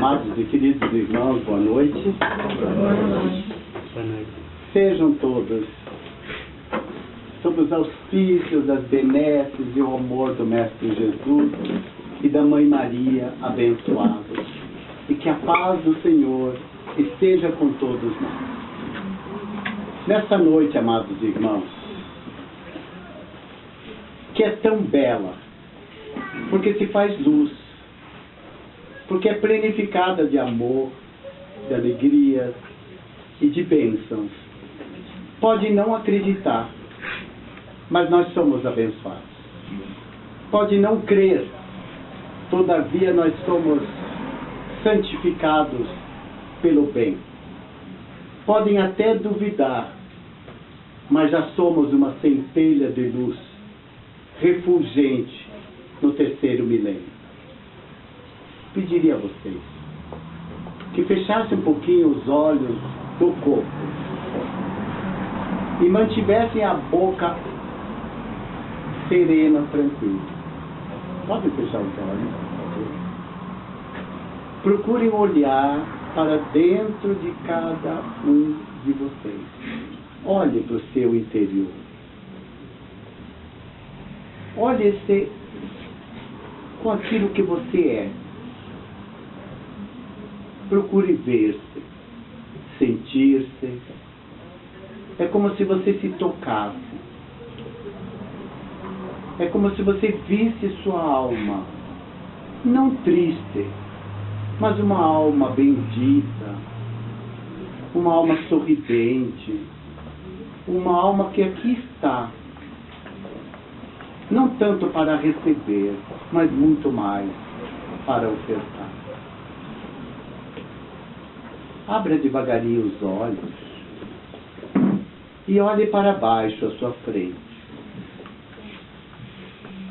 Amados e queridos irmãos, boa noite. Boa noite. Sejam todos sob os auspícios, as benesses e o amor do Mestre Jesus e da Mãe Maria abençoados. E que a paz do Senhor esteja com todos nós. Nesta noite, amados irmãos, que é tão bela, porque se faz luz, porque é plenificada de amor, de alegrias e de bênçãos. Pode não acreditar, mas nós somos abençoados. Pode não crer, todavia nós somos santificados pelo bem. Podem até duvidar, mas já somos uma centelha de luz refulgente no terceiro milênio. Pediria a vocês que fechassem um pouquinho os olhos do corpo e mantivessem a boca serena, tranquila. Podem fechar os olhos, por favor. Procurem olhar para dentro de cada um de vocês. Olhe para o seu interior. Olhe-se com aquilo que você é. Procure ver-se, sentir-se. É como se você se tocasse. É como se você visse sua alma, não triste, mas uma alma bendita, uma alma sorridente, uma alma que aqui está, não tanto para receber, mas muito mais para ofertar. Abra devagarinho os olhos e olhe para baixo à sua frente.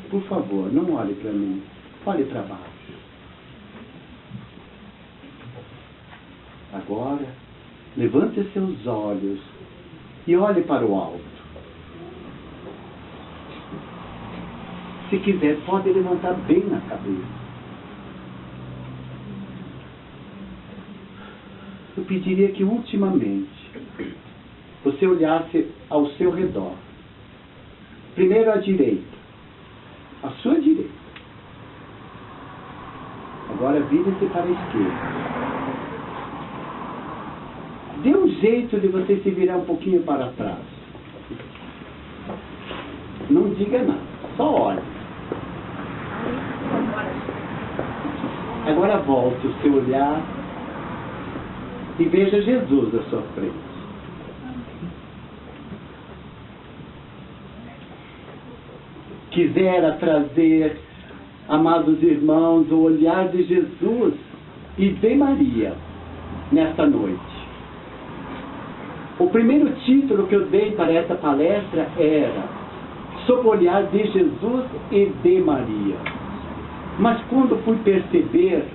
Por favor, não olhe para mim, olhe para baixo. Agora, levante seus olhos e olhe para o alto. Se quiser, pode levantar bem na cabeça. Eu pediria que, ultimamente, você olhasse ao seu redor. Primeiro à direita. À sua direita. Agora vire-se para a esquerda. Dê um jeito de você se virar um pouquinho para trás. Não diga nada. Só olhe. Agora volte o seu olhar e veja Jesus à sua frente. Quisera trazer, amados irmãos, o olhar de Jesus e de Maria nesta noite. O primeiro título que eu dei para essa palestra era Sob o olhar de Jesus e de Maria. Mas quando fui perceber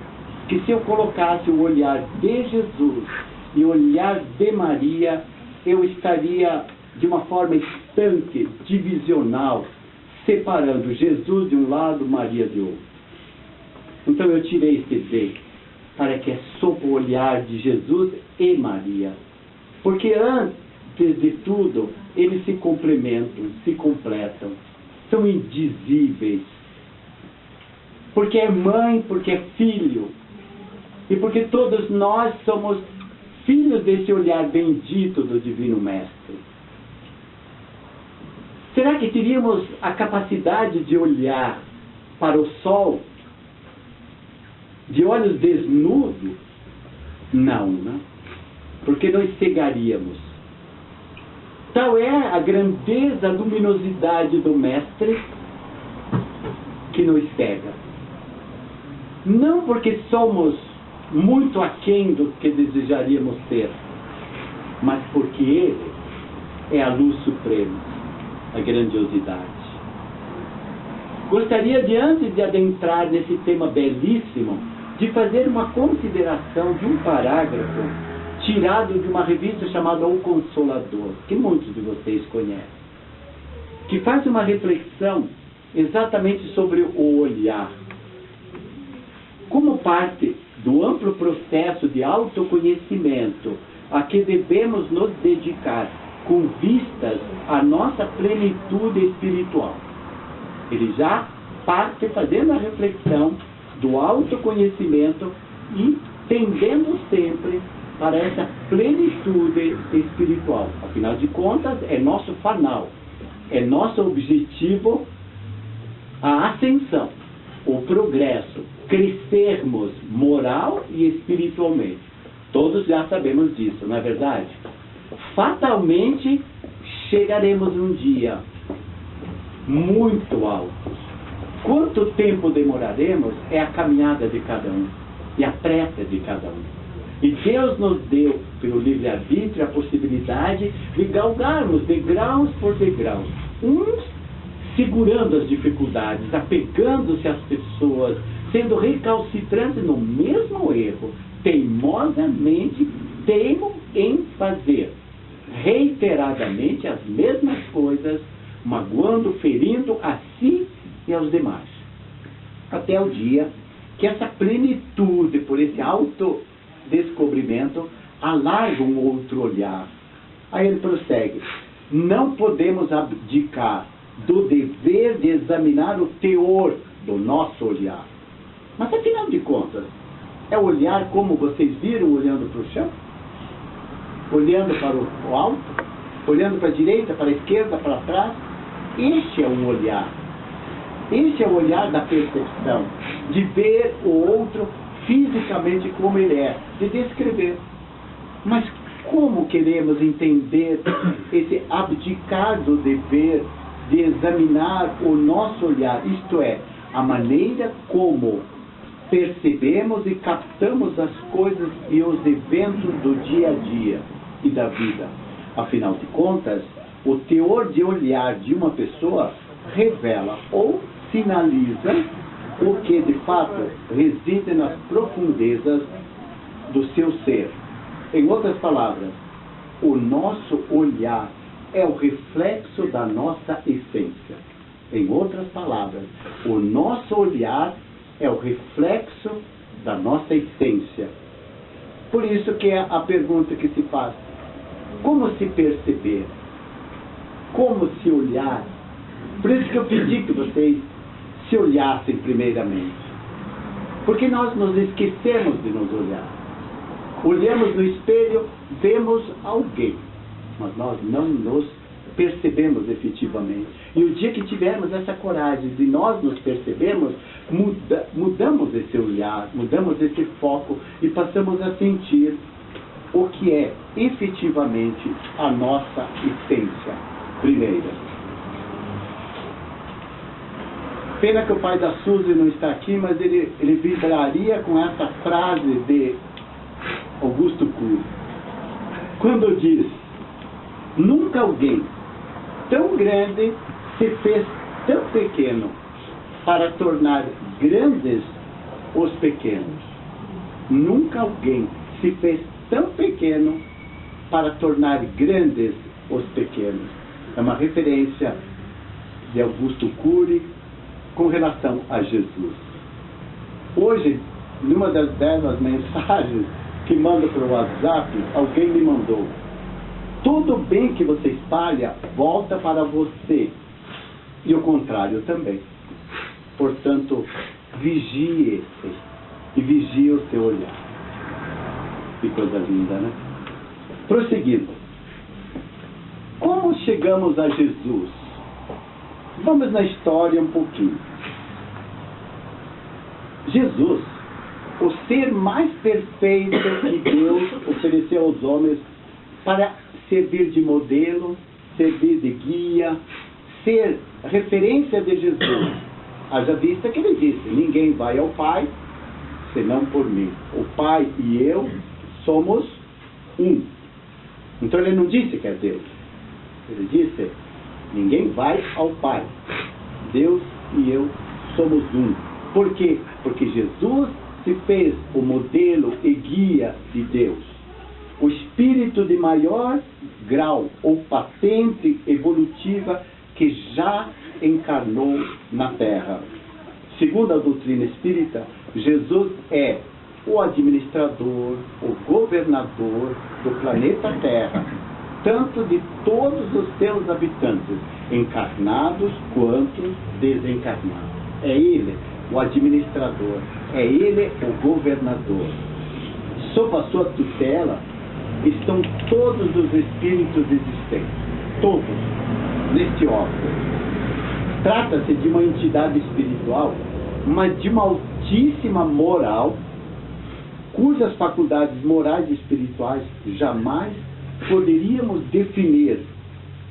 que se eu colocasse o olhar de Jesus e o olhar de Maria, eu estaria de uma forma estanque, divisional, separando Jesus de um lado, Maria de outro. Então eu tirei esse D, para que é sob o olhar de Jesus e Maria. Porque antes de tudo, eles se complementam, se completam, são indizíveis. Porque é mãe, porque é filho. E porque todos nós somos filhos desse olhar bendito do Divino Mestre. Será que teríamos a capacidade de olhar para o sol de olhos desnudos? Não, né? Porque nós cegaríamos. Tal é a grandeza, a luminosidade do Mestre que nos cega. Não porque somos muito aquém do que desejaríamos ser, mas porque Ele é a luz suprema, a grandiosidade. Gostaria de, antes de adentrar nesse tema belíssimo, de fazer uma consideração de um parágrafo tirado de uma revista chamada O Consolador, que muitos de vocês conhecem, que faz uma reflexão exatamente sobre o olhar. Como parte do amplo processo de autoconhecimento a que devemos nos dedicar com vistas à nossa plenitude espiritual. Ele já parte fazendo a reflexão do autoconhecimento e tendendo sempre para essa plenitude espiritual. Afinal de contas, é nosso fanal, é nosso objetivo a ascensão, o progresso, crescermos moral e espiritualmente. Todos já sabemos disso, não é verdade? Fatalmente chegaremos um dia muito alto. Quanto tempo demoraremos é a caminhada de cada um e a pressa de cada um. E Deus nos deu, pelo livre-arbítrio, a possibilidade de galgarmos degraus por degraus. Uns segurando as dificuldades, apegando-se às pessoas, sendo recalcitrantes no mesmo erro, teimosamente teimam em fazer reiteradamente as mesmas coisas, magoando, ferindo a si e aos demais. Até o dia que essa plenitude, por esse autodescobrimento, alarga um outro olhar. Aí ele prossegue: não podemos abdicar do dever de examinar o teor do nosso olhar. Mas afinal de contas, é olhar como vocês viram olhando para o chão? Olhando para o alto? Olhando para a direita, para a esquerda, para trás? Este é um olhar. Este é o olhar da percepção, de ver o outro fisicamente como ele é, de descrever. Mas como queremos entender esse abdicar do dever de examinar o nosso olhar, isto é, a maneira como percebemos e captamos as coisas e os eventos do dia a dia e da vida? Afinal de contas, o teor de olhar de uma pessoa revela ou sinaliza o que de fato reside nas profundezas do seu ser. Em outras palavras, o nosso olhar é o reflexo da nossa essência. Em outras palavras, o nosso olhar é o reflexo da nossa essência. Por isso que é a pergunta que se faz: como se perceber? Como se olhar? Por isso que eu pedi que vocês se olhassem primeiramente. Porque nós nos esquecemos de nos olhar. Olhamos no espelho, vemos alguém, mas nós não nos percebemos efetivamente. E o dia que tivermos essa coragem de nós nos percebermos, mudamos esse olhar, mudamos esse foco e passamos a sentir o que é efetivamente a nossa essência primeira. Pena que o pai da Suzy não está aqui, mas ele vibraria com essa frase de Augusto Cury, quando diz: nunca alguém tão grande se fez tão pequeno para tornar grandes os pequenos. Nunca alguém se fez tão pequeno para tornar grandes os pequenos. É uma referência de Augusto Cury com relação a Jesus. Hoje, numa das belas mensagens que mando para o WhatsApp, alguém me mandou: tudo bem que você espalha, volta para você. E o contrário também. Portanto, vigie-se e vigie o seu olhar. Que coisa linda, né? Prosseguindo. Como chegamos a Jesus? Vamos na história um pouquinho. Jesus, o ser mais perfeito que Deus ofereceu aos homens para servir de modelo, servir de guia, ser referência de Jesus. Haja vista que ele disse: ninguém vai ao Pai senão por mim. O Pai e eu somos um. Então ele não disse que é Deus. Ele disse: ninguém vai ao Pai. Deus e eu somos um. Por quê? Porque Jesus se fez o modelo e guia de Deus. O espírito de maior grau ou patente evolutiva que já encarnou na Terra. Segundo a doutrina espírita, Jesus é o administrador, o governador do planeta Terra, tanto de todos os seus habitantes, encarnados quanto desencarnados. É Ele o administrador, é Ele o governador. Sob a sua tutela estão todos os espíritos existentes, todos, neste órgão. Trata-se de uma entidade espiritual, mas de uma altíssima moral, cujas faculdades morais e espirituais jamais poderíamos definir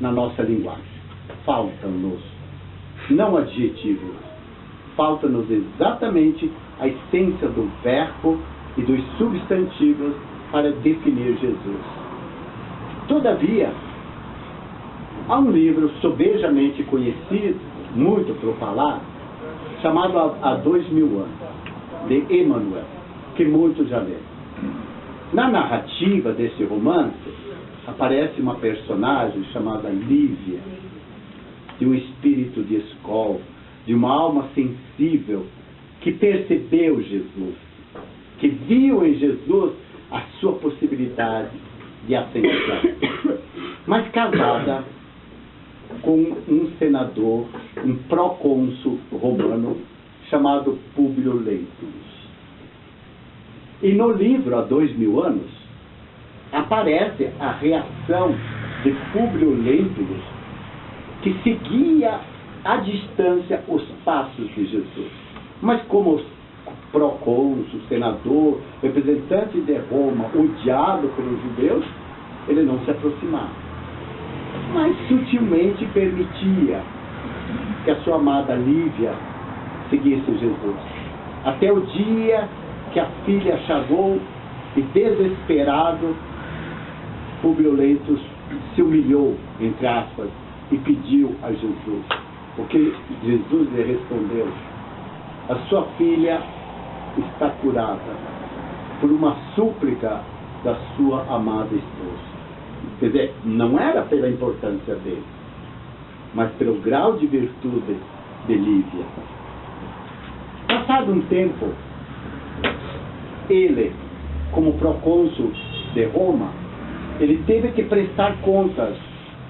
na nossa linguagem. Faltam-nos, não adjetivos, falta-nos exatamente a essência do verbo e dos substantivos para definir Jesus. Todavia, há um livro sobejamente conhecido, muito por falar, chamado Há 2000 anos, de Emmanuel, que muitos já leram. Na narrativa desse romance, aparece uma personagem chamada Lívia, de um espírito de escola, de uma alma sensível, que percebeu Jesus, que viu em Jesus a sua possibilidade de ascensão, mas casada com um senador, um procônsul romano, chamado Públio Lentulus. E no livro, Há 2000 anos, aparece a reação de Públio Lentulus, que seguia à distância os passos de Jesus. Mas como procônsul, senador, representante de Roma, odiado pelos judeus, ele não se aproximava. Mas sutilmente permitia que a sua amada Lívia seguisse Jesus. Até o dia que a filha chegou e, desesperado, Públio Lentulus se humilhou, entre aspas, e pediu a Jesus. Porque Jesus lhe respondeu: a sua filha está curada por uma súplica da sua amada esposa. Quer dizer, não era pela importância dele, mas pelo grau de virtude de Lívia. Passado um tempo, ele, como procônsul de Roma, ele teve que prestar contas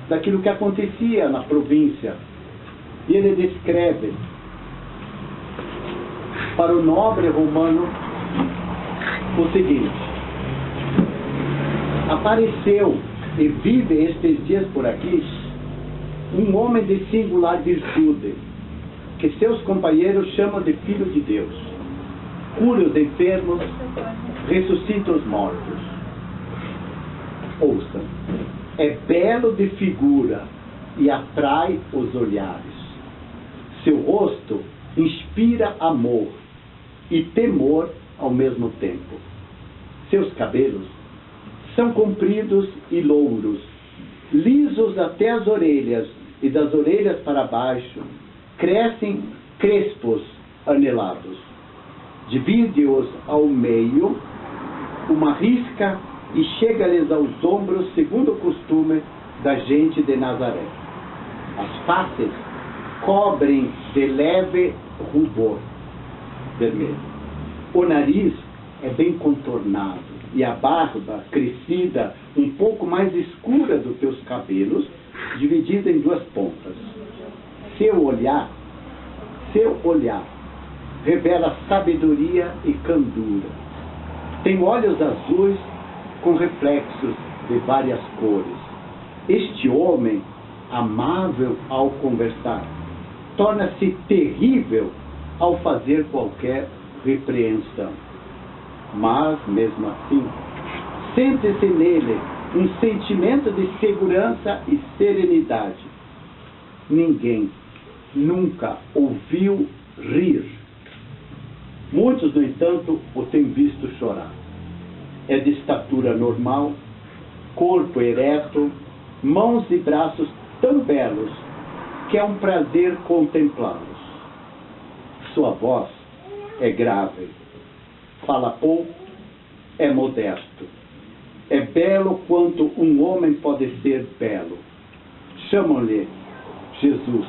daquilo que acontecia na província. E ele descreve para o nobre romano o seguinte: apareceu e vive estes dias por aqui um homem de singular virtude, que seus companheiros chamam de Filho de Deus. Cura os enfermos, ressuscita os mortos. Ouçam, é belo de figura e atrai os olhares. Seu rosto inspira amor e temor ao mesmo tempo. Seus cabelos são compridos e louros, lisos até as orelhas, e das orelhas para baixo crescem crespos anelados. Divide-os ao meio uma risca e chega-lhes aos ombros, segundo o costume da gente de Nazaré. As faces cobrem de leve rubor vermelho. O nariz é bem contornado e a barba crescida um pouco mais escura do que os cabelos, dividida em duas pontas. Seu olhar revela sabedoria e candura. Tem olhos azuis com reflexos de várias cores. Este homem, amável ao conversar, torna-se terrível ao fazer qualquer repreensão. Mas, mesmo assim, sente-se nele um sentimento de segurança e serenidade. Ninguém nunca ouviu rir. Muitos, no entanto, o têm visto chorar. É de estatura normal, corpo ereto, mãos e braços tão belos que é um prazer contemplá-los. Sua voz é grave, fala pouco, é modesto. É belo quanto um homem pode ser belo. Chamam-lhe Jesus,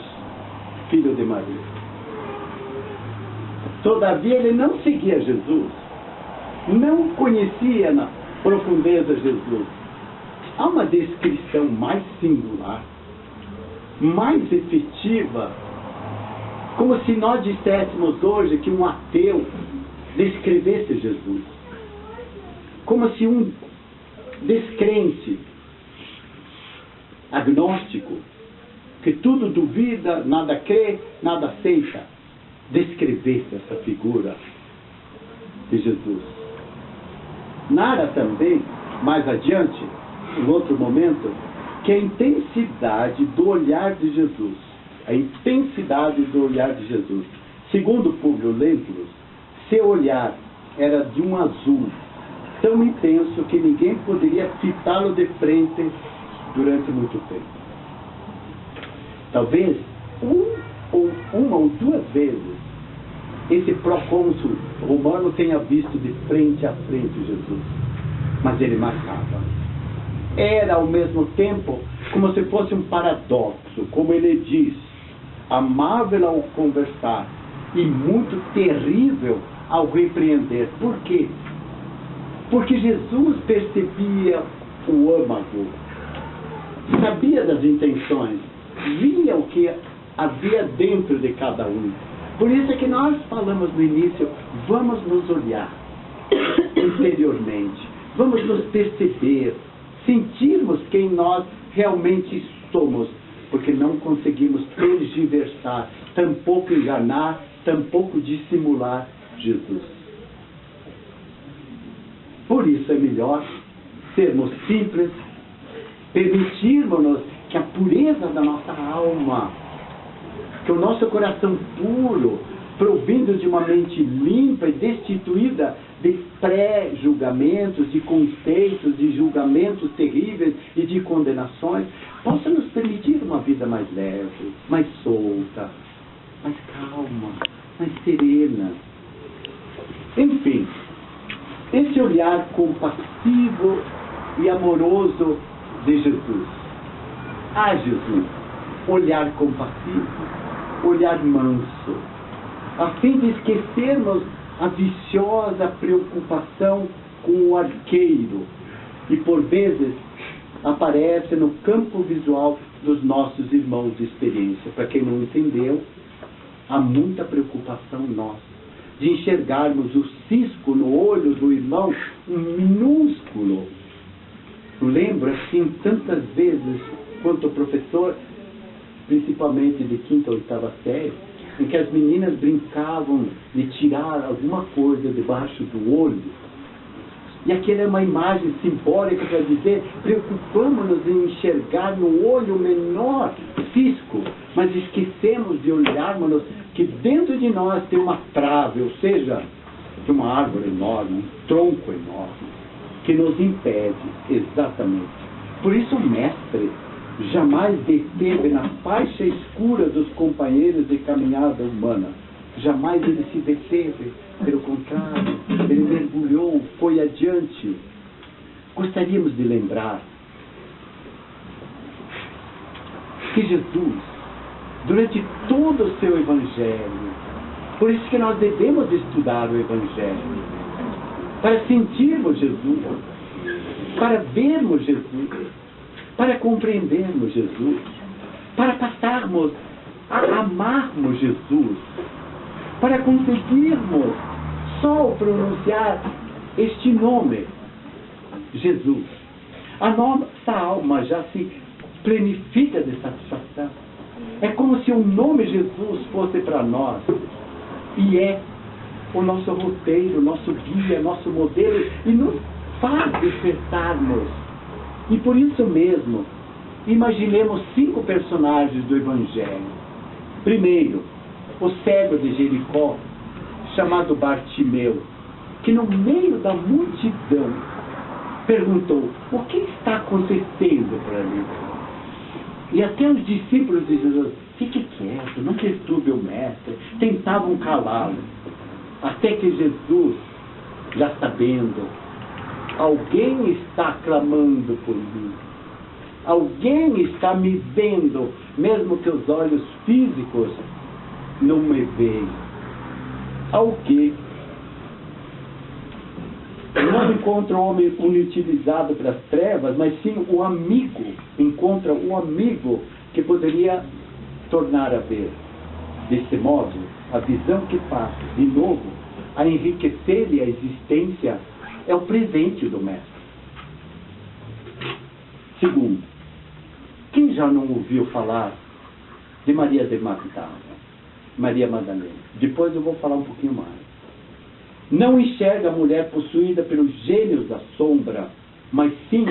filho de Maria. Todavia ele não seguia Jesus, não conhecia na profundeza Jesus. Há uma descrição mais singular, mais efetiva, como se nós disséssemos hoje que um ateu descrevesse Jesus. Como se um descrente, agnóstico, que tudo duvida, nada crê, nada aceita, descrevesse essa figura de Jesus. Nada também, mais adiante, em outro momento, que a intensidade do olhar de Jesus, a intensidade do olhar de Jesus, segundo Públio Lentulus, seu olhar era de um azul tão intenso que ninguém poderia fitá-lo de frente durante muito tempo. Talvez uma ou duas vezes esse procônsul romano tenha visto de frente a frente Jesus, mas ele marcava. Era ao mesmo tempo como se fosse um paradoxo, como ele diz, amável ao conversar e muito terrível ao repreender. Por quê? Porque Jesus percebia o âmago, sabia das intenções, via o que havia dentro de cada um. Por isso é que nós falamos no início, vamos nos olhar interiormente, vamos nos perceber, sentirmos quem nós realmente somos, porque não conseguimos tergiversar, tampouco enganar, tampouco dissimular Jesus. Por isso é melhor sermos simples, permitirmos-nos que a pureza da nossa alma, que o nosso coração puro, provindo de uma mente limpa e destituída de pré-julgamentos, de conceitos, de julgamentos terríveis e de condenações, possa nos permitir uma vida mais leve, mais solta, mais calma, mais serena. Enfim, esse olhar compassivo e amoroso de Jesus. Ah, Jesus, olhar compassivo, olhar manso, a fim de esquecermos a viciosa preocupação com o arqueiro, e por vezes aparece no campo visual dos nossos irmãos de experiência. Para quem não entendeu, há muita preocupação nossa de enxergarmos o cisco no olho do irmão, um minúsculo. Lembro assim tantas vezes, quanto professor, principalmente de 5ª ou 8ª série, em que as meninas brincavam de tirar alguma coisa debaixo do olho. E aquela é uma imagem simbólica para dizer, preocupamos-nos em enxergar no olho o menor cisco, mas esquecemos de olharmos que dentro de nós tem uma trave, ou seja, de uma árvore enorme, um tronco enorme, que nos impede, exatamente. Por isso o mestre jamais deteve na faixa escura dos companheiros de caminhada humana. Jamais ele se deteve, pelo contrário, ele mergulhou, foi adiante. Gostaríamos de lembrar que Jesus, durante todo o seu Evangelho, por isso que nós devemos estudar o Evangelho, para sentirmos Jesus, para vermos Jesus, para compreendermos Jesus, para passarmos a amarmos Jesus, para conseguirmos só pronunciar este nome, Jesus. A nossa alma já se plenifica de satisfação. É como se o nome Jesus fosse para nós, e é o nosso roteiro, nosso guia, nosso modelo, e nos faz despertarmos. E por isso mesmo, imaginemos 5 personagens do Evangelho. Primeiro, o cego de Jericó, chamado Bartimeu, que no meio da multidão perguntou, o que está acontecendo para mim? E até os discípulos de Jesus, fique quieto, não perturbe o mestre, tentavam calá-lo. Até que Jesus, já sabendo, alguém está clamando por mim, alguém está me vendo, mesmo que os olhos físicos não me veem. Alguém não encontra o homem inutilizado pelas trevas, mas sim o amigo, encontra o amigo que poderia tornar a ver. Desse modo, a visão que passa, de novo, a enriquecer-lhe a existência, é o presente do Mestre. Segundo, quem já não ouviu falar de Maria de Magdala, Maria Madalena? Depois eu vou falar um pouquinho mais. Não enxerga a mulher possuída pelos gênios da sombra, mas sim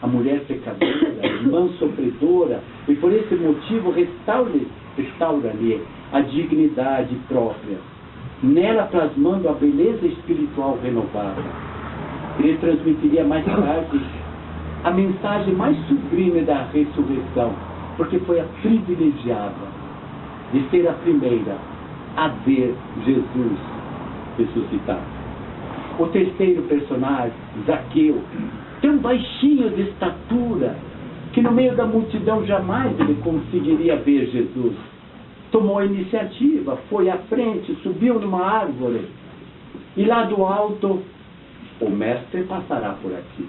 a mulher pecadora, irmã sofredora, e por esse motivo restaura-lhe a dignidade própria, nela plasmando a beleza espiritual renovada. Ele transmitiria mais tarde a mensagem mais sublime da ressurreição, porque foi a privilegiada de ser a primeira a ver Jesus ressuscitado. O terceiro personagem, Zaqueu, tão baixinho de estatura, que no meio da multidão jamais ele conseguiria ver Jesus. Tomou a iniciativa, foi à frente, subiu numa árvore, e lá do alto, o mestre passará por aqui.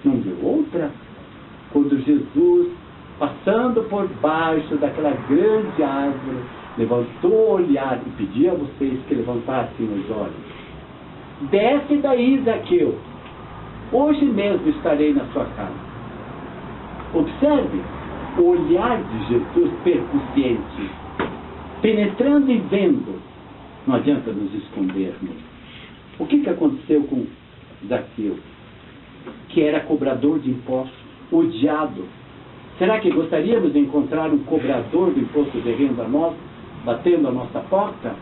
Não deu outra? Quando Jesus, passando por baixo daquela grande árvore, levantou o olhar e pediu a vocês que levantassem os olhos. Desce daí, Zaqueu. Hoje mesmo estarei na sua casa. Observe o olhar de Jesus percussiente, penetrando e vendo. Não adianta nos escondermos. O que aconteceu com Zaqueu? Que era cobrador de impostos, odiado. Será que gostaríamos de encontrar um cobrador de imposto de renda nosso, batendo a nossa porta?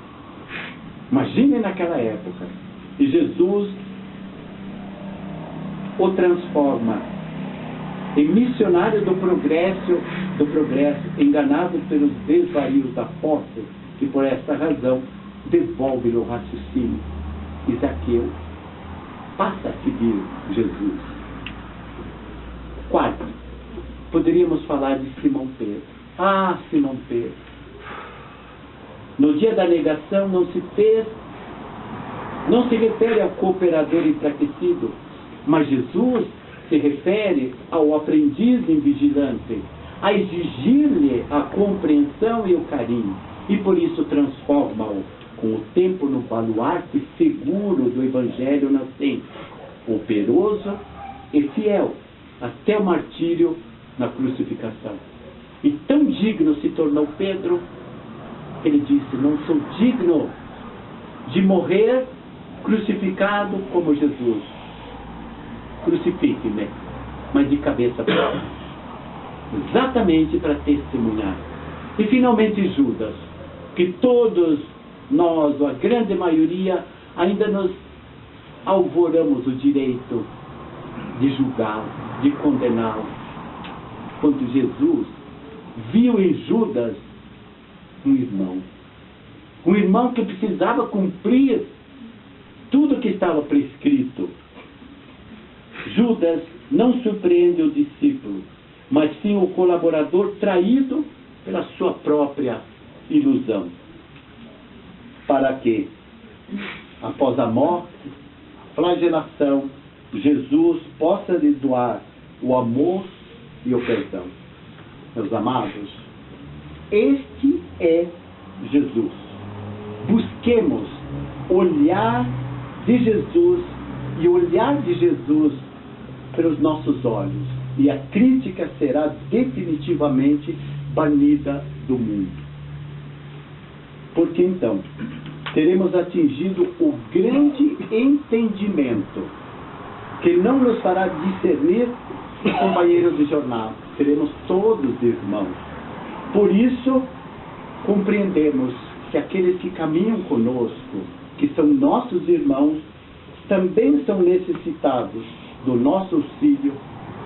Imagine naquela época. E Jesus o transforma em missionário do progresso, enganado pelos desvarios da posse, que por esta razão devolve-lhe o raciocínio. E Zaqueu passa a seguir Jesus. Quarto, poderíamos falar de Simão Pedro. Ah, Simão Pedro. No dia da negação não se refere ao cooperador enfraquecido, mas Jesus se refere ao aprendiz invigilante, a exigir-lhe a compreensão e o carinho, e por isso transforma-o com o tempo no baluarte seguro do Evangelho nascente, operoso e fiel, até o martírio na crucificação. E tão digno se tornou Pedro, ele disse: não sou digno de morrer crucificado como Jesus. Crucifique-me, mas de cabeça para baixo. Exatamente para testemunhar. E finalmente Judas, que todos nós, ou a grande maioria, ainda nos alvoramos o direito de julgá-lo, de condená-lo. Quando Jesus viu em Judas um irmão que precisava cumprir tudo que estava prescrito. Judas não surpreende o discípulo, mas sim o colaborador traído pela sua própria ilusão. Para que, após a morte, a flagelação, Jesus possa lhe doar o amor e o perdão. Meus amados, este é Jesus. Busquemos olhar de Jesus e olhar de Jesus pelos nossos olhos, e a crítica será definitivamente banida do mundo. Porque então teremos atingido o grande entendimento que não nos fará discernir companheiros de jornada. Seremos todos irmãos. Por isso compreendemos que aqueles que caminham conosco, que são nossos irmãos, também são necessitados do nosso auxílio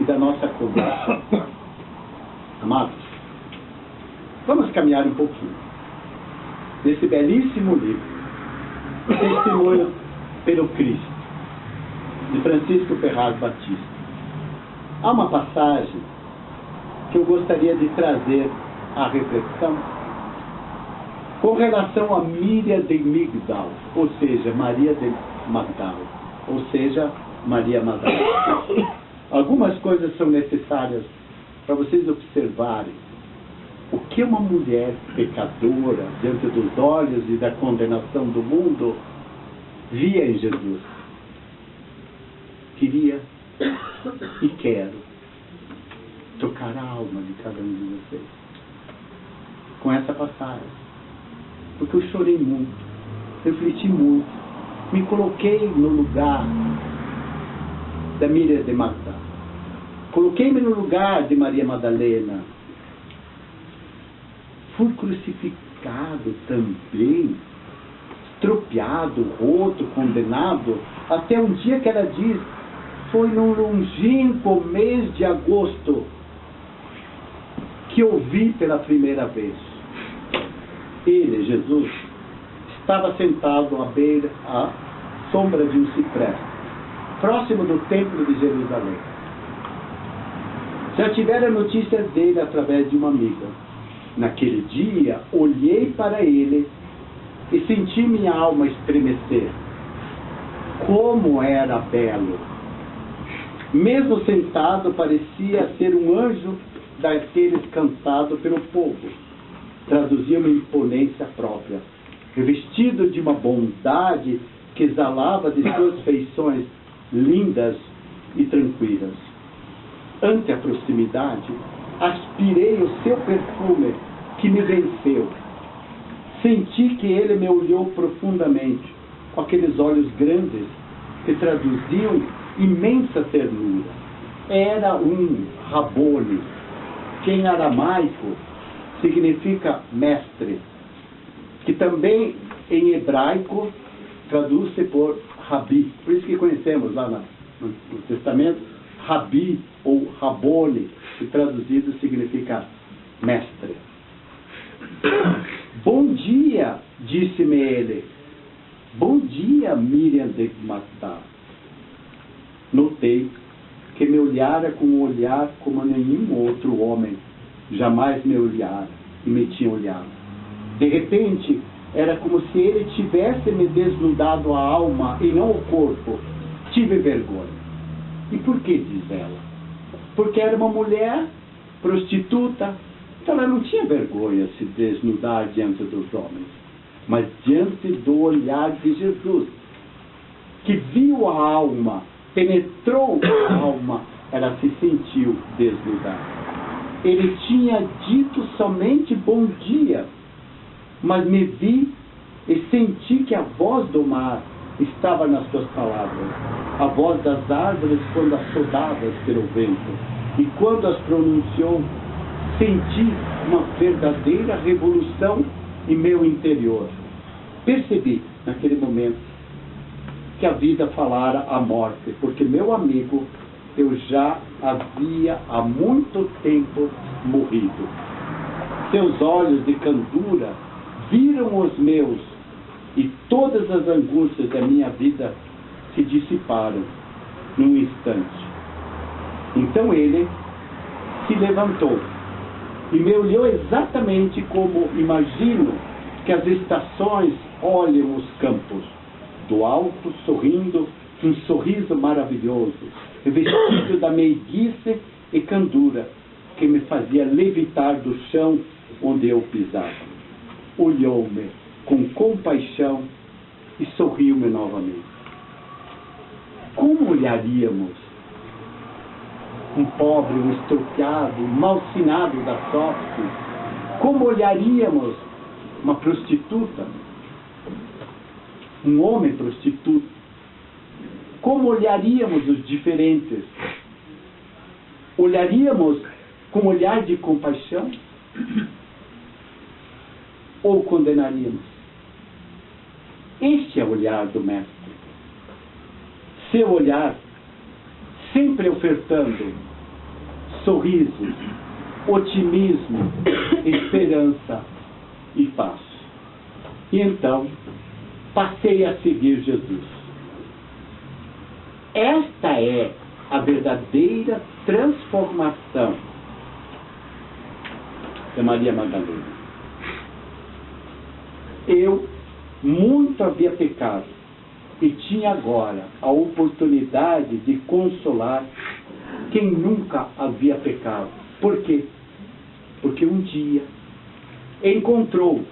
e da nossa conversa. Amados, vamos caminhar um pouquinho nesse belíssimo livro, Testemunho pelo Cristo, de Francisco Ferraz Batista. Há uma passagem que eu gostaria de trazer à reflexão com relação a Miriam de Migdal, ou seja, Maria de Magdala. ou seja, Maria Madalena. Algumas coisas são necessárias para vocês observarem o que uma mulher pecadora, diante dos olhos e da condenação do mundo, via em Jesus. Queria e quero tocar a alma de cada um de vocês com essa passagem, porque eu chorei muito, refleti muito, me coloquei no lugar da Miriam de Magdá, coloquei-me no lugar de Maria Madalena, fui crucificado também, estropiado, roto, condenado, até um dia que ela diz: foi num longínquo mês de agosto que eu vi pela primeira vez. Ele, Jesus, estava sentado à beira, à sombra de um ciprés, próximo do templo de Jerusalém. Já tivera notícias dele através de uma amiga. Naquele dia, olhei para ele e senti minha alma estremecer. Como era belo! Mesmo sentado, parecia ser um anjo daqueles cansados pelo povo. Traduzia uma imponência própria, revestido de uma bondade que exalava de suas feições lindas e tranquilas. Ante a proximidade, aspirei o seu perfume, que me venceu. Senti que ele me olhou profundamente, com aqueles olhos grandes que traduziam imensa ternura. Era um Rabone, que em aramaico significa mestre, que também em hebraico traduz-se por Rabi. Por isso que conhecemos lá no Testamento, Rabi ou Rabone, que traduzido significa mestre. Bom dia, disse-me ele. Bom dia, Miriam de Magdá. Notei que me olhara com um olhar como nenhum outro homem jamais me olhara e me tinha olhado. De repente, era como se ele tivesse me desnudado a alma e não o corpo. Tive vergonha. E por que, diz ela? Porque era uma mulher prostituta, então ela não tinha vergonha de se desnudar diante dos homens, mas diante do olhar de Jesus, que viu a alma, penetrou a alma, ela se sentiu desnudada. Ele tinha dito somente bom dia, mas me vi e senti que a voz do mar estava nas suas palavras, a voz das árvores quando assodadas pelo vento. E quando as pronunciou, senti uma verdadeira revolução em meu interior. Percebi, naquele momento, que a vida falara a morte, porque meu amigo, eu já havia há muito tempo morrido. Seus olhos de candura viram os meus, e todas as angústias da minha vida se dissiparam num instante. Então ele se levantou e me olhou exatamente como imagino que as estações olham os campos, do alto, sorrindo, um sorriso maravilhoso, revestido da meiguice e candura, que me fazia levitar do chão onde eu pisava. Olhou-me com compaixão e sorriu-me novamente. Como olharíamos um pobre, um estropiado, um malsinado da sorte? Como olharíamos uma prostituta? Um homem prostituto? Como olharíamos os diferentes? Olharíamos com olhar de compaixão? Ou condenaríamos? Este é o olhar do Mestre. Seu olhar, sempre ofertando sorrisos, otimismo, esperança e paz. E então, passei a seguir Jesus. Esta é a verdadeira transformação de Maria Madalena. Eu muito havia pecado, e tinha agora a oportunidade de consolar quem nunca havia pecado. Por quê? Porque um dia encontrou,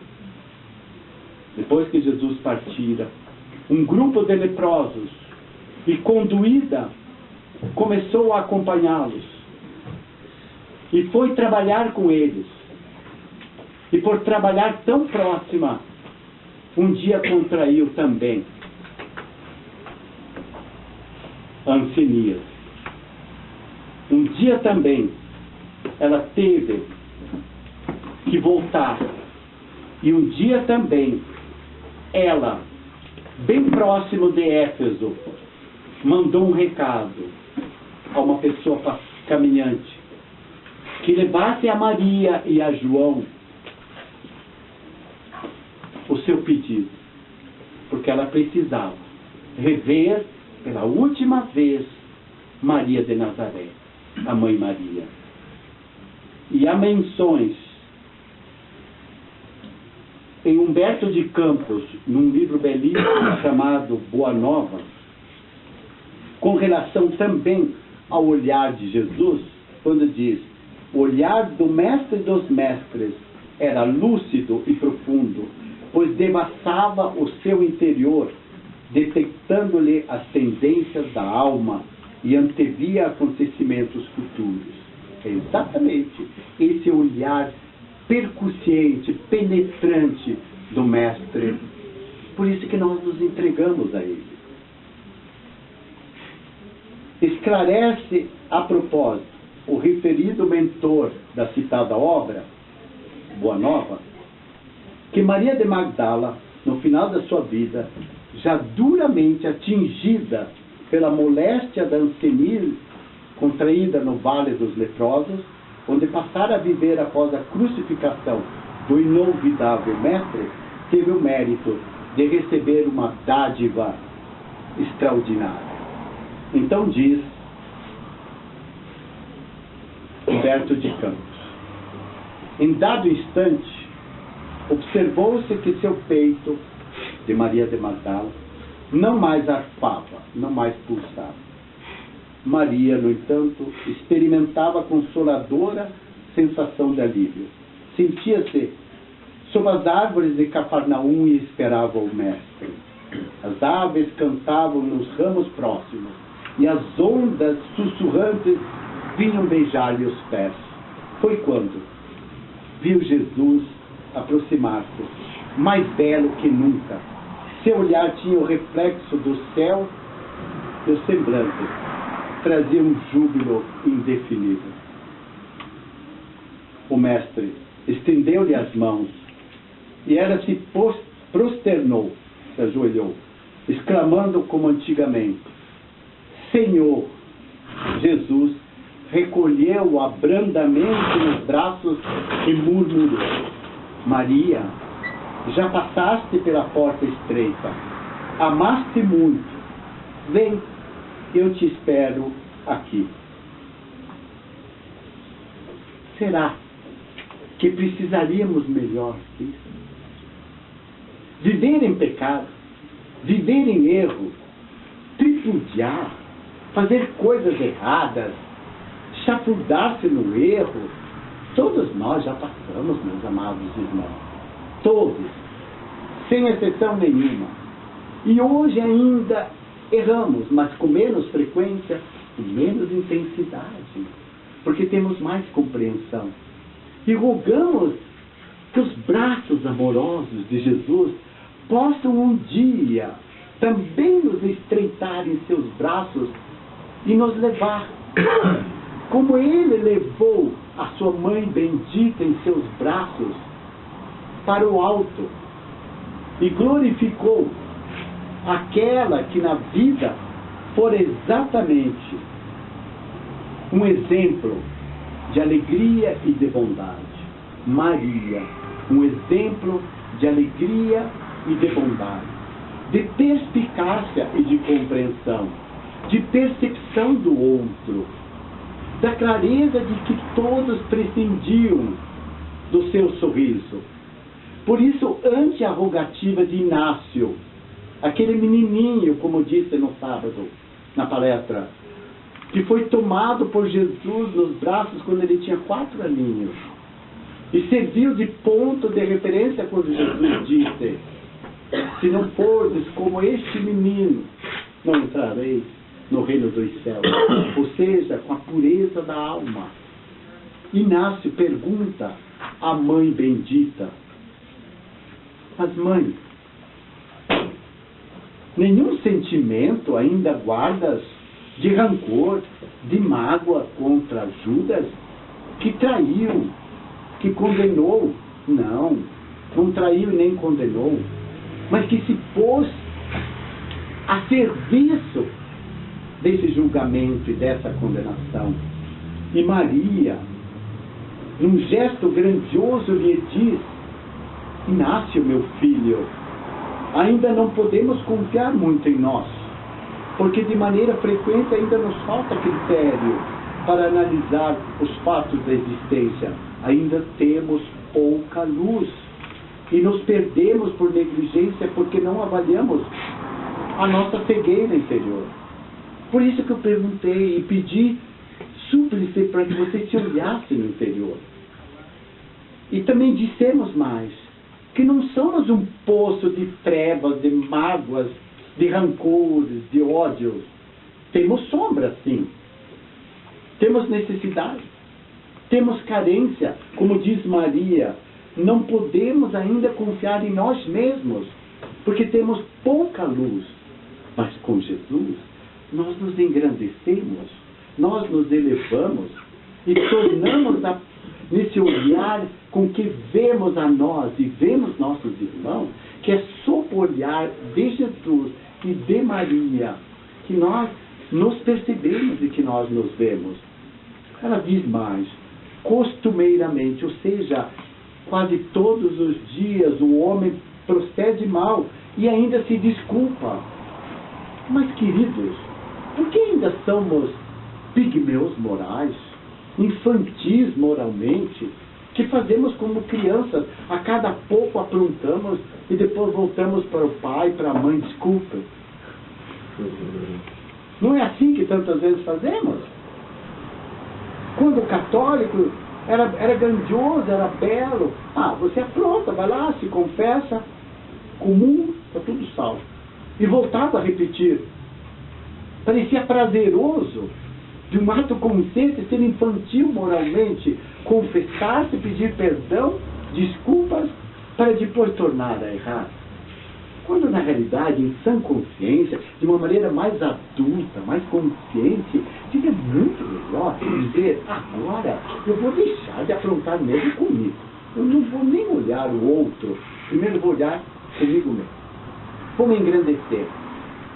depois que Jesus partira, um grupo de leprosos e, conduída, começou a acompanhá-los e foi trabalhar com eles. E por trabalhar tão próxima, um dia contraiu também a hanseníase. Um dia também ela teve que voltar. E um dia também ela, bem próximo de Éfeso, mandou um recado a uma pessoa caminhante que levasse a Maria e a João o seu pedido, porque ela precisava rever pela última vez Maria de Nazaré, a Mãe Maria. E há menções em Humberto de Campos, num livro belíssimo chamado Boa Nova, com relação também ao olhar de Jesus, quando diz: o olhar do mestre dos mestres era lúcido e profundo, pois devassava o seu interior, detectando-lhe as tendências da alma e antevia acontecimentos futuros. É exatamente esse olhar percussiente, penetrante do mestre. Por isso que nós nos entregamos a ele. Esclarece a propósito o referido mentor da citada obra, Boa Nova, que Maria de Magdala, no final da sua vida, já duramente atingida pela moléstia da hanseníase contraída no Vale dos Leprosos, onde passara a viver após a crucificação do inolvidável mestre, teve o mérito de receber uma dádiva extraordinária. Então diz Humberto de Campos: em dado instante, observou-se que seu peito, de Maria de Magdala, não mais arfava, não mais pulsava. Maria, no entanto, experimentava a consoladora sensação de alívio. Sentia-se sob as árvores de Cafarnaum e esperava o mestre. As aves cantavam nos ramos próximos e as ondas sussurrantes vinham beijar-lhe os pés. Foi quando viu Jesus aproximar-se, mais belo que nunca. Seu olhar tinha o reflexo do céu e o semblante trazia um júbilo indefinível. O mestre estendeu-lhe as mãos e ela se prosternou, se ajoelhou, exclamando como antigamente: Senhor! Jesus recolheu-o abrandamente nos braços e murmurou: Maria, já passaste pela porta estreita, amaste muito, vem, eu te espero aqui. Será que precisaríamos melhor disso? Viver em pecado, viver em erro, tripudiar, fazer coisas erradas, chafurdar-se no erro, todos nós já passamos, meus amados irmãos. Todos, sem exceção nenhuma. E hoje ainda erramos, mas com menos frequência e menos intensidade, porque temos mais compreensão. E rogamos que os braços amorosos de Jesus possam um dia também nos estreitar em seus braços e nos levar, como Ele levou a sua mãe bendita em seus braços para o alto e glorificou aquela que na vida for exatamente um exemplo de alegria e de bondade. Maria, um exemplo de alegria e de bondade, de perspicácia e de compreensão, de percepção do outro, da clareza de que todos prescindiam do seu sorriso. Por isso, ante a rogativa de Inácio, aquele menininho, como disse no sábado, na palestra, que foi tomado por Jesus nos braços quando ele tinha 4 aninhos. E serviu de ponto de referência quando Jesus disse: se não fordes como este menino, não entrareis no reino dos céus. Ou seja, com a pureza da alma. Inácio pergunta à mãe bendita: mas mãe, nenhum sentimento ainda guardas de rancor, de mágoa contra Judas, que traiu, que condenou? Não, não traiu e nem condenou, mas que se pôs a serviço desse julgamento e dessa condenação. E Maria, num gesto grandioso, lhe diz: Inácio, meu filho, ainda não podemos confiar muito em nós, porque de maneira frequente ainda nos falta critério para analisar os fatos da existência. Ainda temos pouca luz e nos perdemos por negligência porque não avaliamos a nossa cegueira interior. Por isso que eu perguntei e pedi súplice para que você se olhasse no interior. E também dissemos mais, que não somos um poço de trevas, de mágoas, de rancores, de ódios. Temos sombra, sim. Temos necessidade. Temos carência. Como diz Maria, não podemos ainda confiar em nós mesmos, porque temos pouca luz. Mas com Jesus, nós nos engrandecemos, nós nos elevamos e tornamos nesse olhar com que vemos a nós e vemos nossos irmãos, que é sob o olhar de Jesus e de Maria que nós nos percebemos e que nós nos vemos. Ela diz mais: costumeiramente, ou seja, quase todos os dias o homem procede mal e ainda se desculpa. Mas, queridos, por que ainda somos pigmeus morais, infantis moralmente, que fazemos como crianças, a cada pouco aprontamos e depois voltamos para o pai, para a mãe: desculpa? Não é assim que tantas vezes fazemos? Quando o católico era grandioso, era belo, você apronta, vai lá, se confessa, comum, está tudo salvo. E voltava a repetir. Parecia prazeroso, de um ato consciente, ser infantil moralmente, confessar-se, pedir perdão, desculpas, para depois tornar a errar. Quando na realidade, em sã consciência, de uma maneira mais adulta, mais consciente, seria muito melhor dizer: agora eu vou deixar de afrontar mesmo comigo. Eu não vou nem olhar o outro, primeiro vou olhar comigo mesmo. Vou me engrandecer.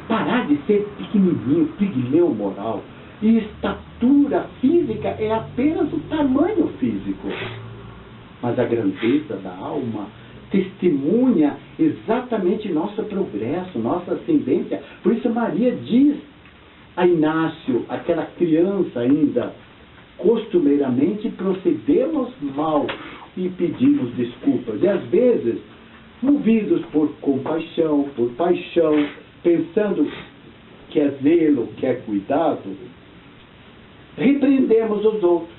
Parar de ser pequenininho, pigmeu moral. E estatura física é apenas o tamanho físico. Mas a grandeza da alma testemunha exatamente nosso progresso, nossa ascendência. Por isso Maria diz a Inácio, aquela criança ainda: costumeiramente procedemos mal e pedimos desculpas. E às vezes, movidos por compaixão, por paixão, pensando que é zelo, que é cuidado, repreendemos os outros,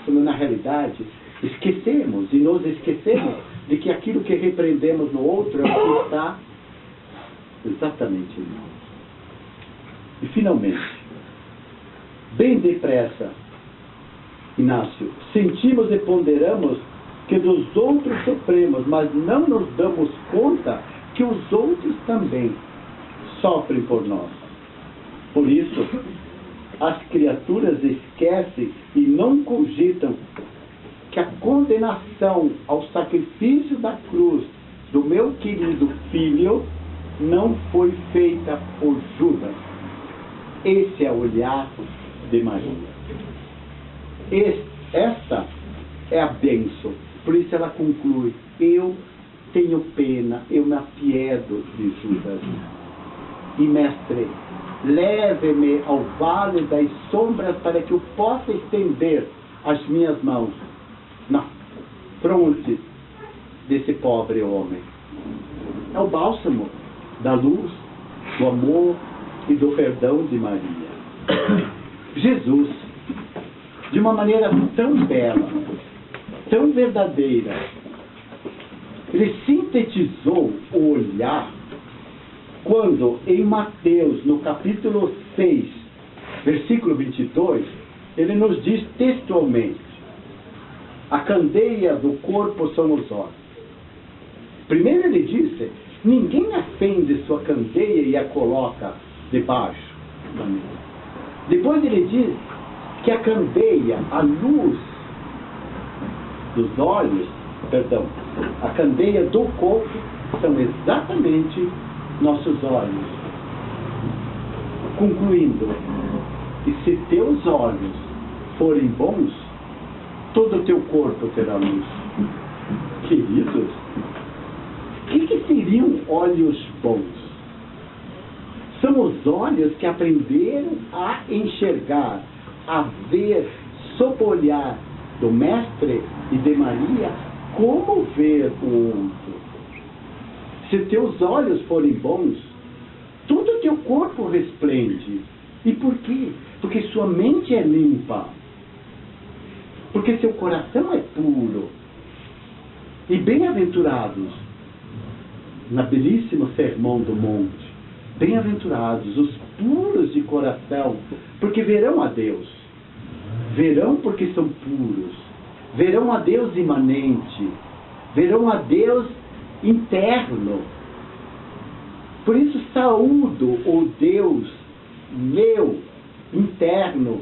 quando na realidade esquecemos e nos esquecemos de que aquilo que repreendemos no outro é o que está exatamente em nós. E finalmente, bem depressa, Inácio, sentimos e ponderamos que dos outros sofremos, mas não nos damos conta que os outros também sofrem por nós. Por isso, as criaturas esquecem e não cogitam que a condenação ao sacrifício da cruz do meu querido filho não foi feita por Judas. Esse é o olhar de Maria. Esta é a bênção. Por isso ela conclui: eu tenho pena, eu me apiedo de Judas. E mestre, leve-me ao vale das sombras para que eu possa estender as minhas mãos na fronte desse pobre homem. É o bálsamo da luz, do amor e do perdão de Maria. Jesus, de uma maneira tão bela, tão verdadeira, ele sintetizou o olhar quando em Mateus, no capítulo 6, versículo 22, ele nos diz textualmente: a candeia do corpo são os olhos. Primeiro ele disse: ninguém acende sua candeia e a coloca debaixo da mesa. Depois ele diz que a candeia, a luz dos olhos, perdão, a candeia do corpo são exatamente nossos olhos. Concluindo, e se teus olhos forem bons, todo o teu corpo terá luz. Queridos, o que seriam olhos bons? São os olhos que aprenderam a enxergar, a ver, sob o olhar do Mestre e de Maria, como ver o outro. Se teus olhos forem bons, todo o teu corpo resplende. E por quê? Porque sua mente é limpa. Porque seu coração é puro. E bem-aventurados, na belíssimo Sermão do Monte, bem-aventurados os puros de coração, porque verão a Deus. Verão porque são puros. Verão a Deus imanente. Verão a Deus interno. Por isso saúdo o Deus meu interno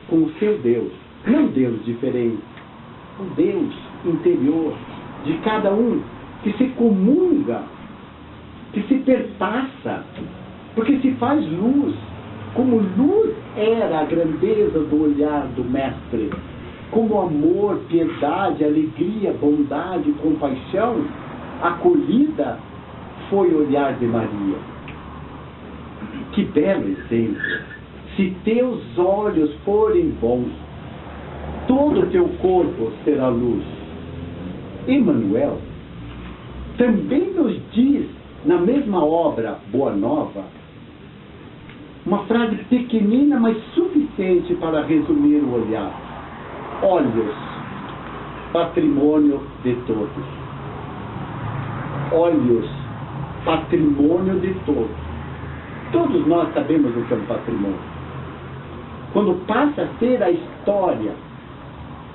com o seu Deus. Não Deus diferente. O Deus interior de cada um, que se comunga, que se perpassa, porque se faz luz. Como luz era a grandeza do olhar do Mestre, como amor, piedade, alegria, bondade, compaixão, acolhida, foi o olhar de Maria. Que belo exemplo! Se teus olhos forem bons, todo o teu corpo será luz. Emmanuel também nos diz, na mesma obra Boa Nova, uma frase pequenina, mas suficiente para resumir o olhar. Olhos, patrimônio de todos. Olhos, patrimônio de todos. Todos nós sabemos o que é um patrimônio. Quando passa a ser a história,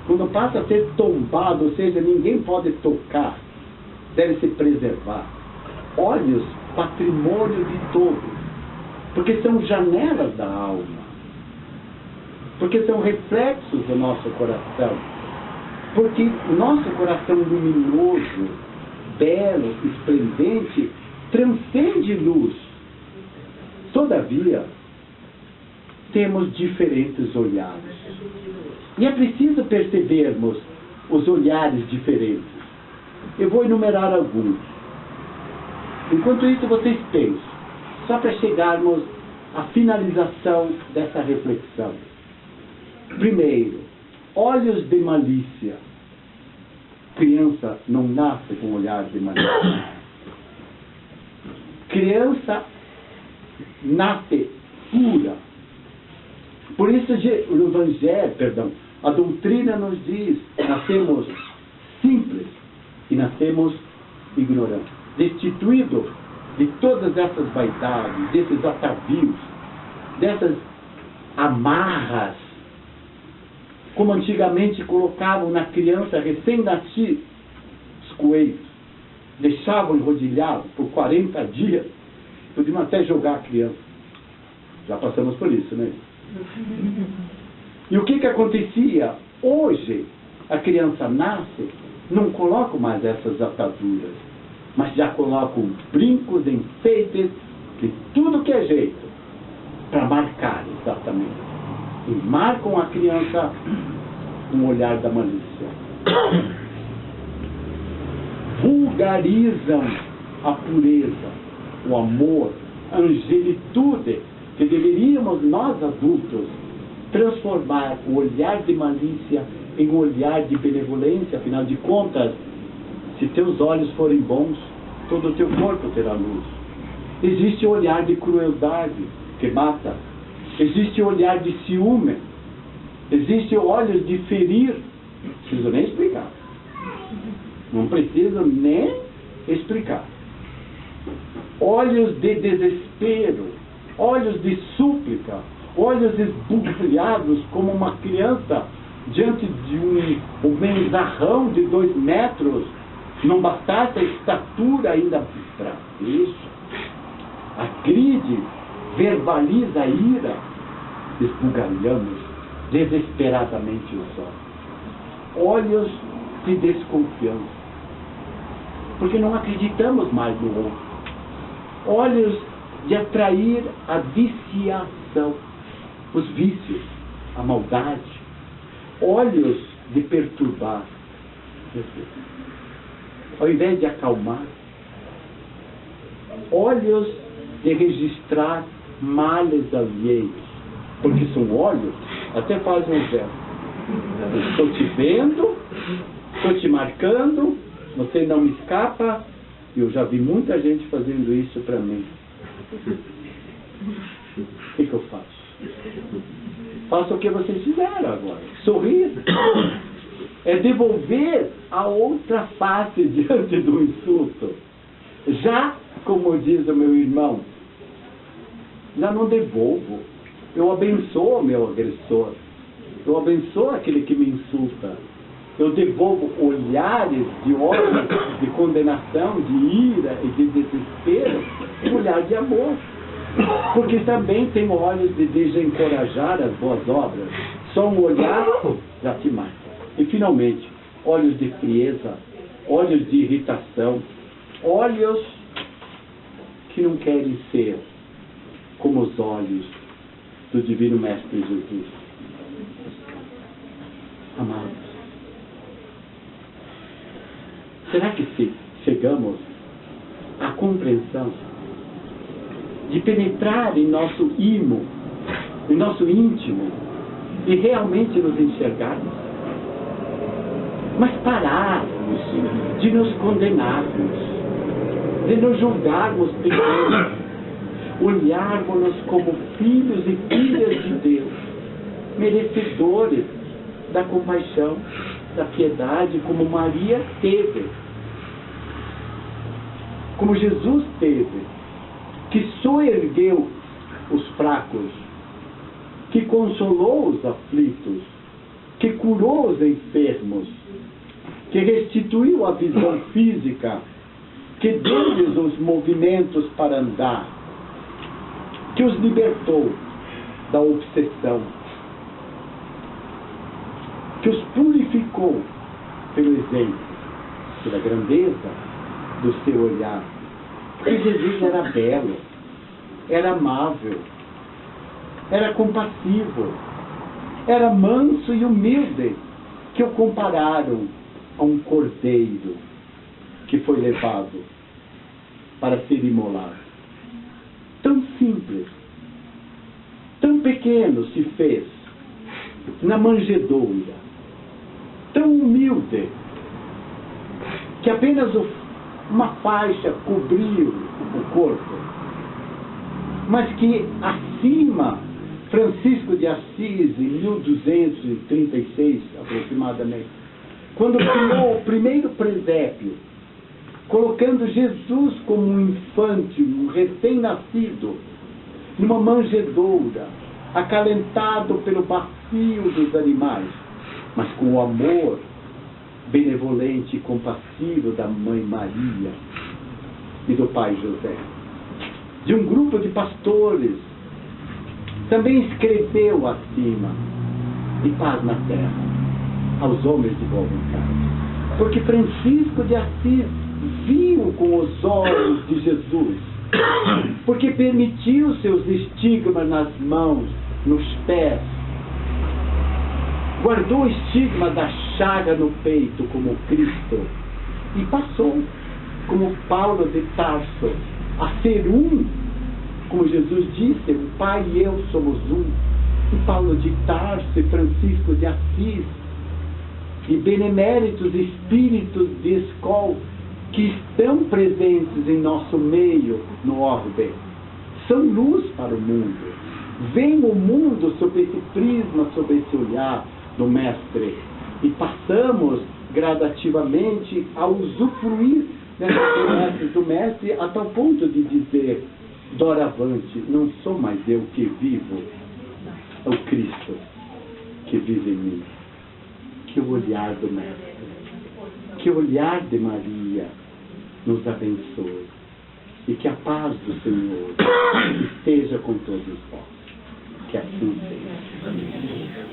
quando passa a ser tombado, ou seja, ninguém pode tocar, deve se preservar. Olhos, patrimônio de todos. Porque são janelas da alma. Porque são reflexos do nosso coração. Porque nosso coração luminoso, belo, esplendente, transcende luz. Todavia, temos diferentes olhares. E é preciso percebermos os olhares diferentes. Eu vou enumerar alguns. Enquanto isso, vocês pensam, só para chegarmos à finalização dessa reflexão. Primeiro, olhos de malícia. Criança não nasce com olhar de malícia. Criança nasce pura. Por isso o Evangelho, a doutrina nos diz, nascemos simples e nascemos ignorantes, destituídos de todas essas vaidades, desses atavios, dessas amarras, como antigamente colocavam na criança recém-nascida os coelhos, deixavam enrodilhado por 40 dias, podiam até jogar a criança. Já passamos por isso, né? E o que acontecia? Hoje, a criança nasce, não colocam mais essas ataduras, mas já colocam brincos, enfeites, de tudo que é jeito, para marcar exatamente. E marcam a criança com o olhar da malícia. Vulgarizam a pureza, o amor, a angelitude, que deveríamos nós adultos transformar o olhar de malícia em um olhar de benevolência. Afinal de contas, se teus olhos forem bons, todo o teu corpo terá luz. Existe o olhar de crueldade, que mata. Existe o olhar de ciúme. Existe olhos de ferir. Não preciso nem explicar. Não preciso nem explicar. Olhos de desespero. Olhos de súplica. Olhos esbugalhados como uma criança diante de um menzarrão de 2 metros. Não bastasse a estatura ainda para isso. Agride, verbaliza a ira. Esbugalhamos desesperadamente os olhos. Olhos de desconfiança. Porque não acreditamos mais no outro. Olhos de atrair a viciação, os vícios, a maldade. Olhos de perturbar. Ao invés de acalmar. Olhos de registrar males alheios. Porque são olhos, até fazem um verbo. Estou te vendo, estou te marcando, você não me escapa. Eu já vi muita gente fazendo isso para mim. O que eu faço? Faço o que vocês fizeram agora. Sorrir. É devolver a outra face diante do insulto. Já, como diz o meu irmão, já não devolvo. Eu abençoo o meu agressor. Eu abençoo aquele que me insulta. Eu devolvo olhares de ódio, de condenação, de ira e de desespero, um olhar de amor. Porque também tem olhos de desencorajar as boas obras. Só um olhar já te mata. E finalmente, olhos de frieza, olhos de irritação, olhos que não querem ser como os olhos do Divino Mestre Jesus. Amados, será que se chegamos à compreensão de penetrar em nosso íntimo e realmente nos enxergarmos? Mas pararmos de nos condenarmos, de nos julgarmos pequenos, olharmos-nos como filhos e filhas de Deus, merecedores da compaixão, da piedade, como Maria teve, como Jesus teve, que soergueu os fracos, que consolou os aflitos, que curou os enfermos, que restituiu a visão física, que deu-lhes os movimentos para andar, que os libertou da obsessão, que os purificou pelo exemplo, pela grandeza do seu olhar. Porque Jesus era belo, era amável, era compassivo, era manso e humilde, que o compararam a um cordeiro que foi levado para ser imolado. Tão simples, tão pequeno se fez na manjedoura, tão humilde, que apenas uma faixa cobriu o corpo, mas que acima, Francisco de Assis, em 1236 aproximadamente, quando criou o primeiro presépio, colocando Jesus como um infante, um recém-nascido, numa manjedoura, acalentado pelo bacio dos animais, mas com o amor benevolente e compassivo da Mãe Maria e do Pai José. De um grupo de pastores, também escreveu acima, e paz na terra, aos homens de boa vontade. Porque Francisco de Assis viu com os olhos de Jesus, porque permitiu seus estigmas nas mãos, nos pés, guardou o estigma da chaga no peito como Cristo e passou, como Paulo de Tarso, a ser um, como Jesus disse, o Pai e eu somos um. E Paulo de Tarso e Francisco de Assis e beneméritos espíritos de escola que estão presentes em nosso meio no orbe, são luz para o mundo. Vem o mundo sob esse prisma, sob esse olhar do Mestre, e passamos gradativamente a usufruir dessas promessas do Mestre, a tal ponto de dizer, doravante, não sou mais eu que vivo, é o Cristo que vive em mim. Que o olhar do Mestre, que o olhar de Maria nos abençoe, e que a paz do Senhor esteja com todos vós. Que assim seja.